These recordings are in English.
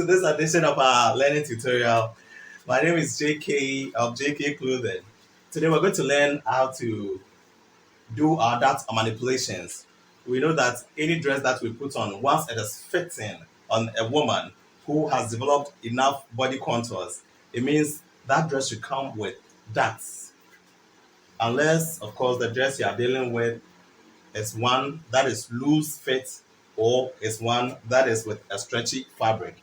to this edition of our learning tutorial. My name is JK of JK Clothing. Today we're going to learn how to do our dart manipulations. We know that any dress that we put on, once it is fitting on a woman who has developed enough body contours, it means that dress should come with darts. Unless, of course, the dress you are dealing with is one that is loose fit or is one that is with a stretchy fabric.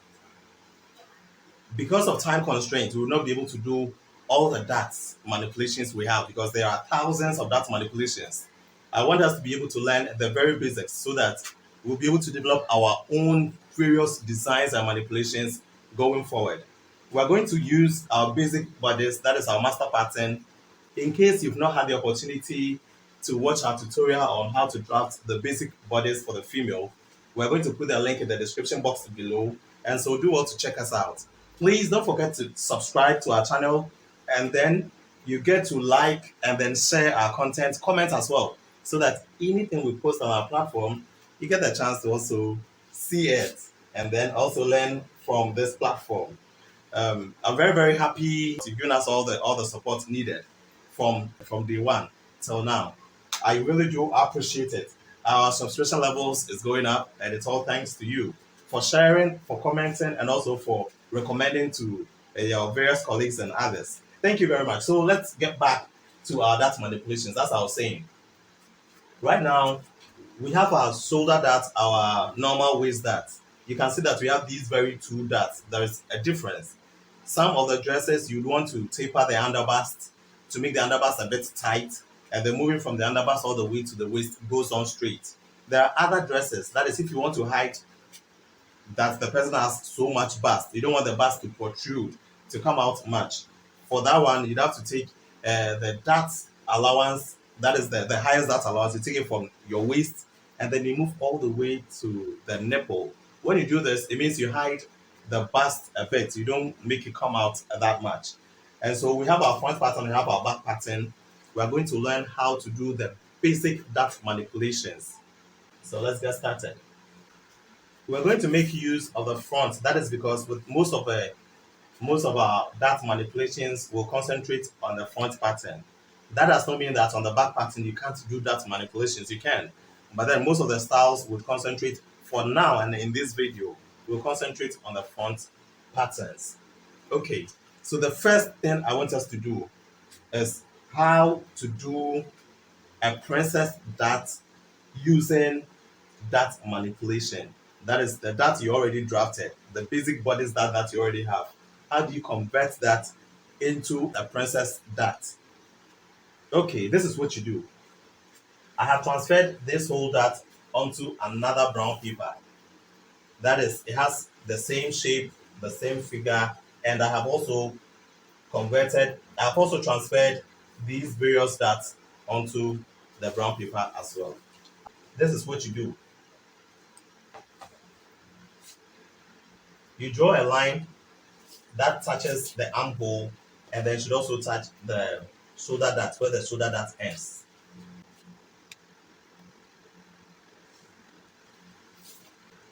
Because of time constraints, we will not be able to do all the darts manipulations we have because there are thousands of dart manipulations. I want us to be able to learn the very basics so that we'll be able to develop our own various designs and manipulations going forward. We're going to use our basic bodice, that is our master pattern. In case you've not had the opportunity to watch our tutorial on how to draft the basic bodice for the female, we're going to put the link in the description box below, and so do well to check us out. Please don't forget to subscribe to our channel, and then you get to like and then share our content, comment as well, so that anything we post on our platform, you get the chance to also see it and then also learn from this platform. I'm very, very happy to giving us all the support needed from day one till now. I really do appreciate it. Our subscription levels is going up, and it's all thanks to you for sharing, for commenting, and also for recommending to your various colleagues and others. Thank you very much. So let's get back to our dart manipulations. That's what I was saying. Right now, we have our shoulder dart, our normal waist dart. You can see that we have these very two darts. There is a difference. Some of the dresses you'd want to taper the underbust to make the underbust a bit tight, and then moving from the underbust all the way to the waist goes on straight. There are other dresses, that is, if you want to hide that the person has so much bust, you don't want the bust to protrude, to come out much. For that one, you'd have to take the dart allowance, that is the highest dart allowance, you take it from your waist and then you move all the way to the nipple. When you do this, it means you hide the bust a bit, you don't make it come out that much. And so we have our front pattern, we have our back pattern. We are going to learn how to do the basic dart manipulations. So let's get started. We're going to make use of the front. That is because with most of our dart manipulations will concentrate on the front pattern. That does not mean that on the back pattern you can't do dart manipulations. You can, but then most of the styles would concentrate for now, and in this video we'll concentrate on the front patterns. Okay, so the first thing I want us to do is how to do a princess dart using dart manipulation. That is the dart you already drafted, the basic bodice dart that you already have. How do you convert that into a princess dart? Okay, this is what you do. I have transferred this whole dart onto another brown paper. That is, it has the same shape, the same figure, and I have also transferred these various darts onto the brown paper as well. This is what you do. You draw a line that touches the armhole and then should also touch the shoulder dart where the shoulder dart ends.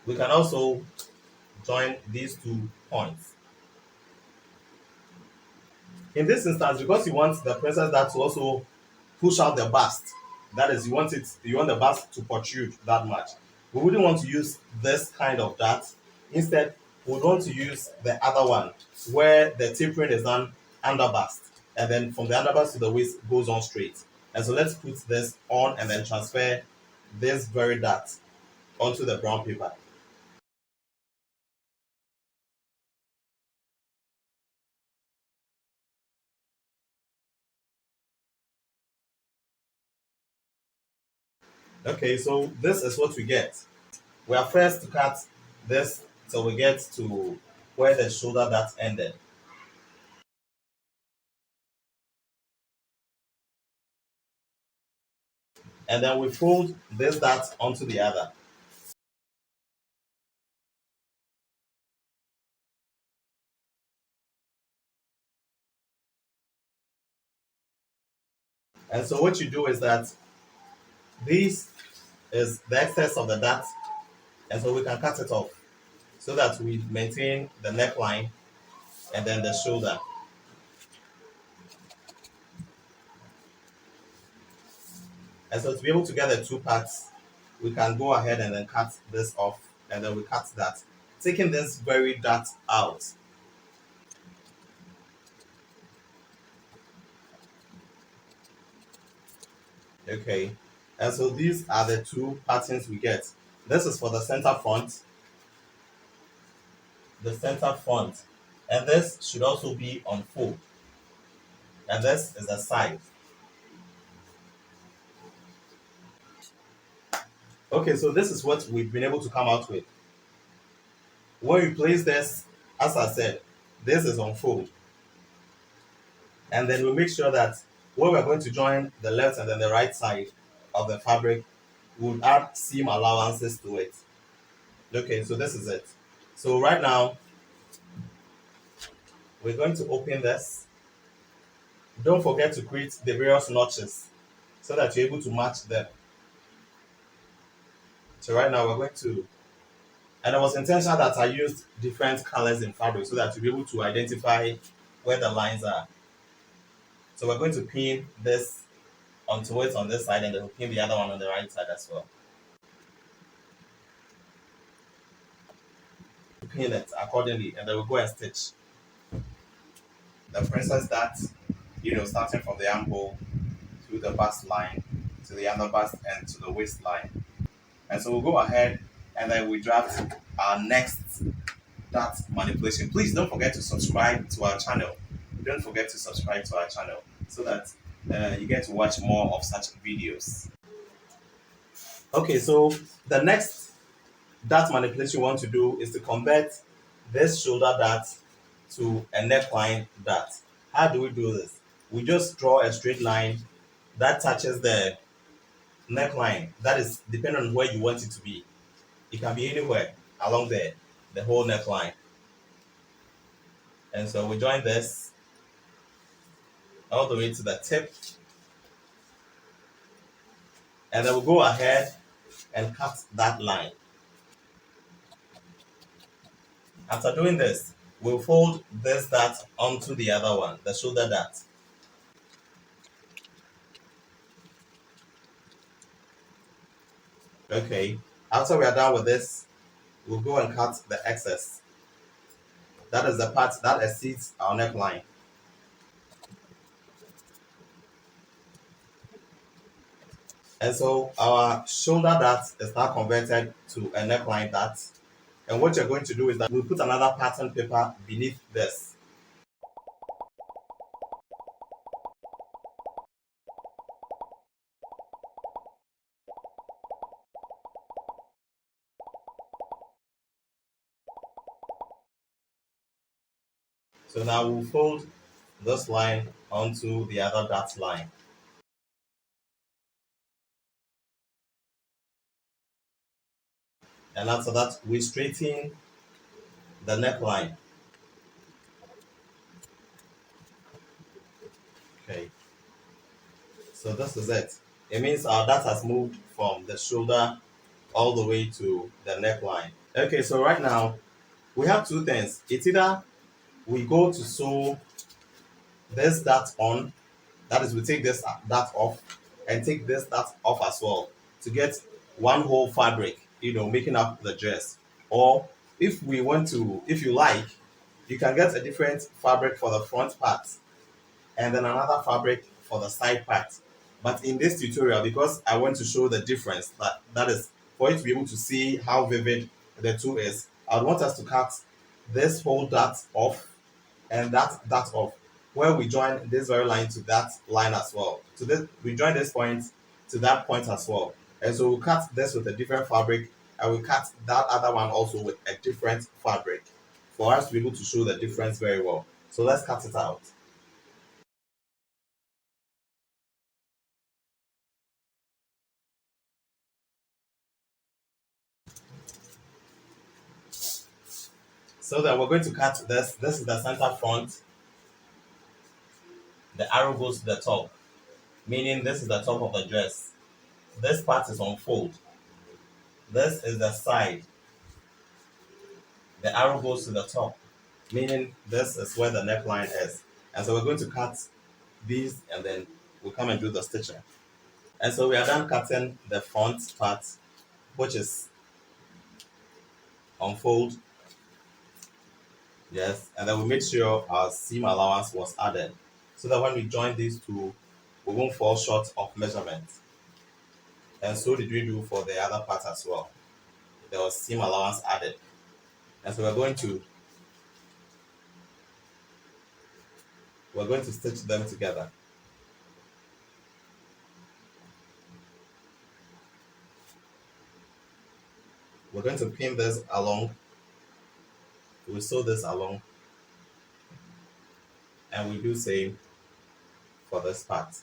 We can also join these 2 points. In this instance, because you want the princess dart to also push out the bust, that is, you want the bust to protrude that much. We wouldn't want to use this kind of dart. Instead, we would want to use the other one where the tapering is done under bust, and then from the underbust to the waist goes on straight. And so let's put this on and then transfer this very dart onto the brown paper. Okay, so this is what we get. We are first to cut this till we get to where the shoulder dart ended. And then we fold this dart onto the other. And so what you do is that this is the excess of the dart, and so we can cut it off. so that we maintain the neckline and then the shoulder. And so to be able to get the two parts, we can go ahead and then cut this off, and then we cut that, taking this very dart out. Okay, and so these are the two patterns we get. This is for the center front, and this should also be on full, and this is the side. Okay, so this is what we've been able to come out with. When we place this, as I said, this is on fold, and then we make sure that when we're going to join the left and then the right side of the fabric, we would add seam allowances to it. Okay, so this is it. So right now, we're going to open this. Don't forget to create the various notches so that you're able to match them. So right now we're going to, and it was intentional that I used different colors in fabric so that you'll be able to identify where the lines are. So we're going to pin this onto it on this side, and then we'll pin the other one on the right side as well. Pin it accordingly, and then we'll go and stitch the princess dart, starting from the armhole to the bust line, to the underbust, and to the waistline. And so we'll go ahead and then we draft our next dart manipulation. Please don't forget to subscribe to our channel. Don't forget to subscribe to our channel so that you get to watch more of such videos. Okay, so the next dart manipulation we want to do is to convert this shoulder dart to a neckline dart. How do we do this? We just draw a straight line that touches the neckline. That is depending on where you want it to be. It can be anywhere along the whole neckline. And so we join this all the way to the tip. And then we'll go ahead and cut that line. After doing this, we'll fold this dart onto the other one, the shoulder dart. Okay, after we are done with this, we'll go and cut the excess. That is the part that exceeds our neckline. And so our shoulder dart is now converted to a neckline dart. And what you're going to do is that we'll put another pattern paper beneath this. So now we'll fold this line onto the other dart line. And after that, we straighten the neckline. Okay. So this is it. It means our dart has moved from the shoulder all the way to the neckline. Okay, so right now we have two things. It's either we go to sew this dart on, that is, we take this dart off and take this dart off as well to get one whole fabric, making up the dress. Or if we want to, if you like, you can get a different fabric for the front part and then another fabric for the side part. But in this tutorial, because I want to show the difference, that is for you to be able to see how vivid the two is, I would want us to cut this whole dart off and that off, where we join this very line to that line as well. So this, we join this point to that point as well. And so we'll cut this with a different fabric, and we cut that other one also with a different fabric for us to be able to show the difference very well. So let's cut it out. So then we're going to cut this. This is the center front. The arrow goes to the top, meaning this is the top of the dress. This part is on fold. This is the side. the arrow goes to the top, meaning this is where the neckline is. And so we're going to cut these and then we'll come and do the stitching. And so we are done cutting the front part, which is unfold. Yes, and then we make sure our seam allowance was added so that when we join these two, we won't fall short of measurement. And so did we do for the other part as well. There was seam allowance added. And so we're going to stitch them together. We're going to pin this along. We sew this along, and we do same for this part.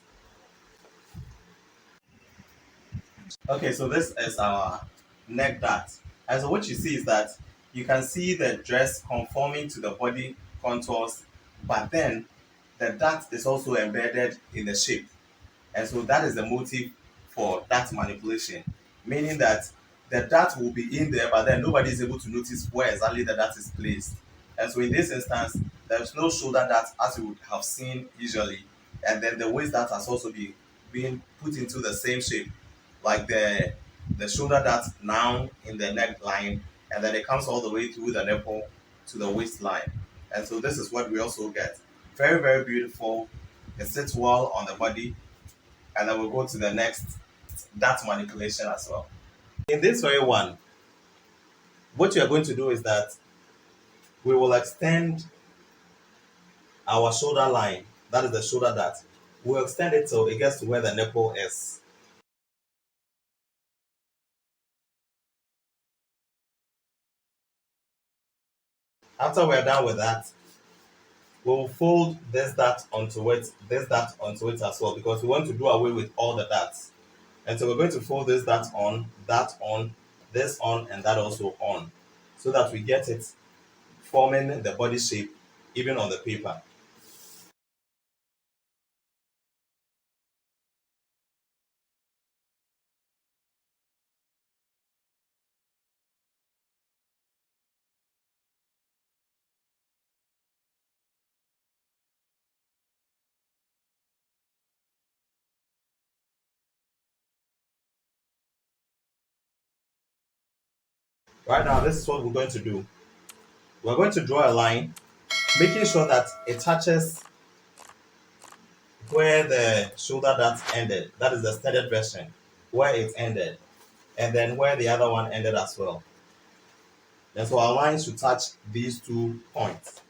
Okay, so this is our neck dart. And so what you see is that you can see the dress conforming to the body contours, but then the dart is also embedded in the shape. And so that is the motive for dart manipulation, meaning that the dart will be in there, but then nobody is able to notice where exactly the dart is placed. And so in this instance, there's no shoulder dart as you would have seen usually, and then the waist dart has also been put into the same shape, like the shoulder dart now in the neckline, and then it comes all the way through the nipple to the waistline. And so this is what we also get. Very, very beautiful. It sits well on the body, and then we'll go to the next dart manipulation as well. In this very one, what you are going to do is that we will extend our shoulder line, that is the shoulder dart. We'll extend it till it gets to where the nipple is. After we're done with that, we'll fold this dart onto it, as well, because we want to do away with all the darts. And so we're going to fold this dart on, this on, and that also on, so that we get it forming the body shape even on the paper. Right now, this is what we're going to do. We're going to draw a line, making sure that it touches where the shoulder dart ended. That is the standard version, where it ended, and then where the other one ended as well. And so our line should touch these 2 points.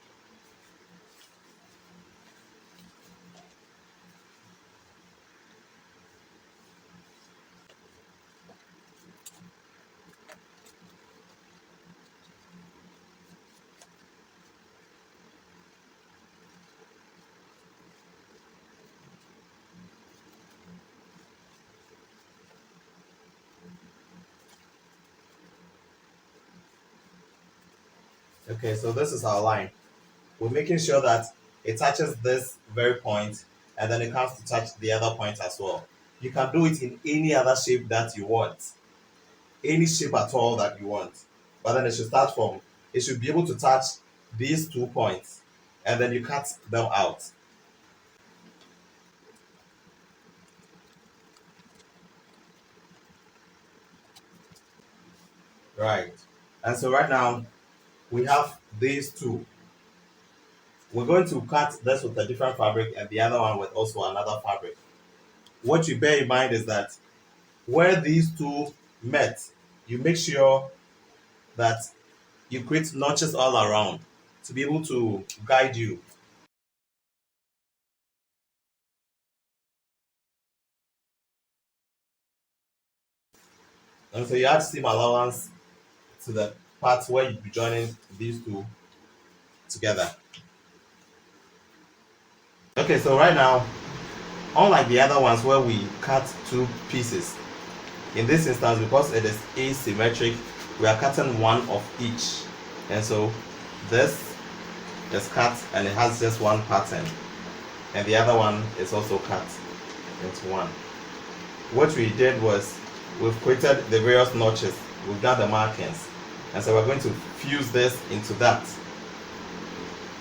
Okay, so this is our line. We're making sure that it touches this very point, and then it comes to touch the other point as well. You can do it in any other shape that you want, any shape at all that you want. But then it should be able to touch these 2 points, and then you cut them out. Right. And so right now, we have these 2. We're going to cut this with a different fabric and the other one with also another fabric. What you bear in mind is that where these 2 met, you make sure that you create notches all around to be able to guide you. And so you add seam allowance to the part where you'll be joining these 2 together. Okay, so right now, unlike the other ones where we cut 2 pieces, in this instance, because it is asymmetric, we are cutting one of each. And so this is cut and it has just one pattern, and the other one is also cut into one. What we did was we've created the various notches, we've done the markings, And so we're going to fuse this into that.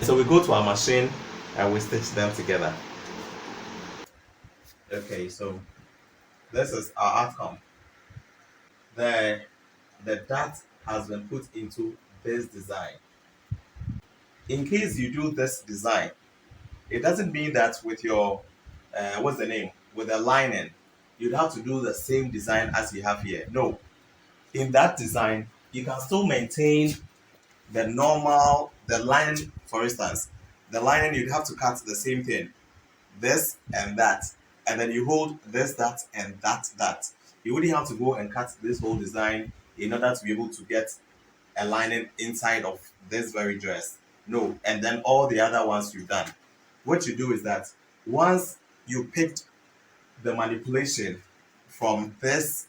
So we go to our machine and we stitch them together. Okay, so this is our outcome. The the dart has been put into this design. In case you do this design, it doesn't mean that with your what's the name, with the lining, you'd have to do the same design as you have here. No, in that design, you can still maintain the lining. For instance, the lining, you'd have to cut the same thing, this and that, and then you hold this, that, and that. You wouldn't have to go and cut this whole design in order to be able to get a lining inside of this very dress. No, and then all the other ones you've done. What you do is that once you picked the manipulation from this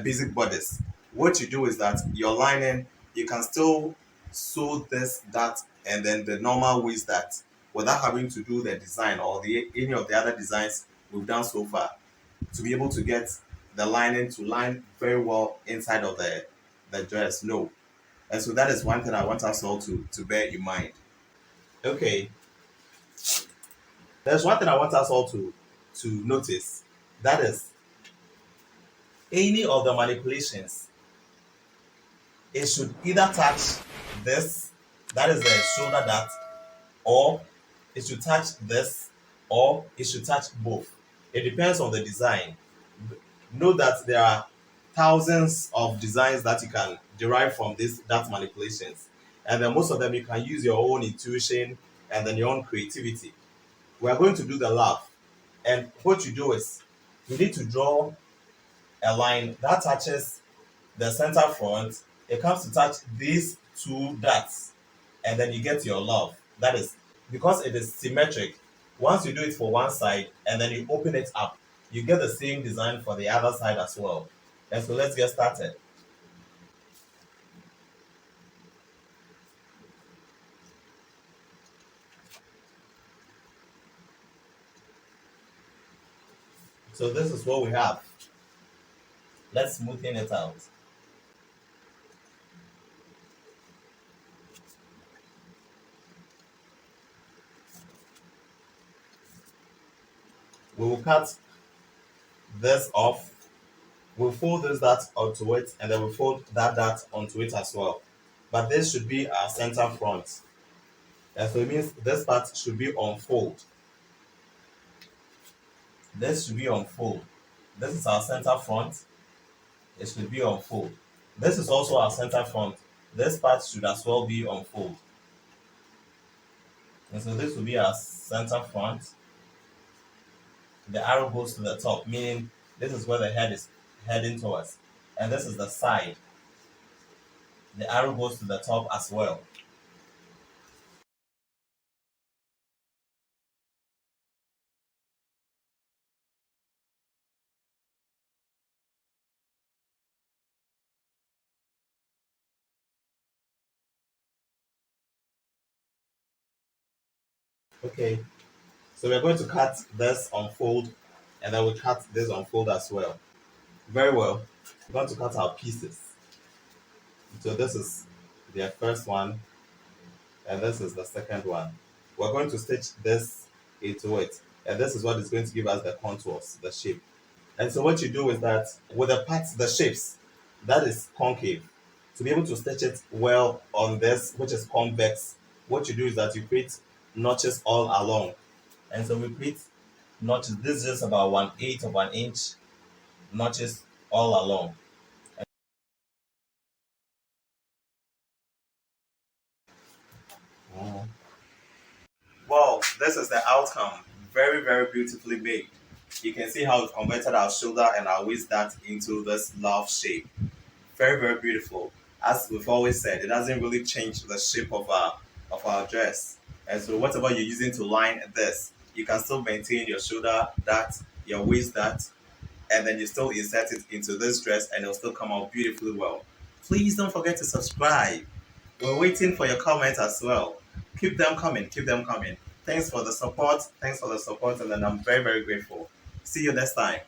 basic bodice, what you do is that your lining, you can still sew this, that, and then the normal waist that without having to do the design or any of the other designs we've done so far to be able to get the lining to line very well inside of the dress. No. And so that is one thing I want us all to bear in mind. Okay, there's one thing I want us all to notice. That is, any of the manipulations, it should either touch this, that is the shoulder dart, or it should touch this, or it should touch both. It depends on the design. Know that there are thousands of designs that you can derive from this dart manipulations, and then most of them you can use your own intuition and then your own creativity. We are going to do the love, and what you do is you need to draw a line that touches the center front. It comes to touch these two dots, and then you get your love. That is because it is symmetric. Once you do it for one side and then you open it up, you get the same design for the other side as well. And so let's get started. So this is what we have. Let's smoothen it out. We will cut this off. We'll fold this dart onto it, and then we'll fold that dart onto it as well. But this should be our center front. And so it means this part should be on fold. This should be on fold. This is our center front. It should be on fold. This is also our center front. This part should as well be on fold. And so this will be our center front. The arrow goes to the top, meaning this is where the head is heading towards. And this is the side. The arrow goes to the top as well. Okay, so we're going to cut this on fold, and then we'll cut this on fold as well. Very well. We're going to cut our pieces. So this is the first one, and this is the second one. We're going to stitch this into it, and this is what is going to give us the contours, the shape. And so what you do is that with the parts, the shapes, that is concave, to be able to stitch it well on this, which is convex, what you do is that you create notches all along. And so we create notches. This is just about 1/8 of an inch notches all along. Well, this is the outcome. Very, very beautifully made. You can see how we've converted our shoulder and our waist dart into this love shape. Very, very beautiful. As we've always said, it doesn't really change the shape of our dress. And so whatever you're using to line this, you can still maintain your shoulder dart, your waist dart, and then you still insert it into this dress and it'll still come out beautifully well. Please don't forget to subscribe. We're waiting for your comments as well. Keep them coming, keep them coming. Thanks for the support, and then I'm very, very grateful. See you next time.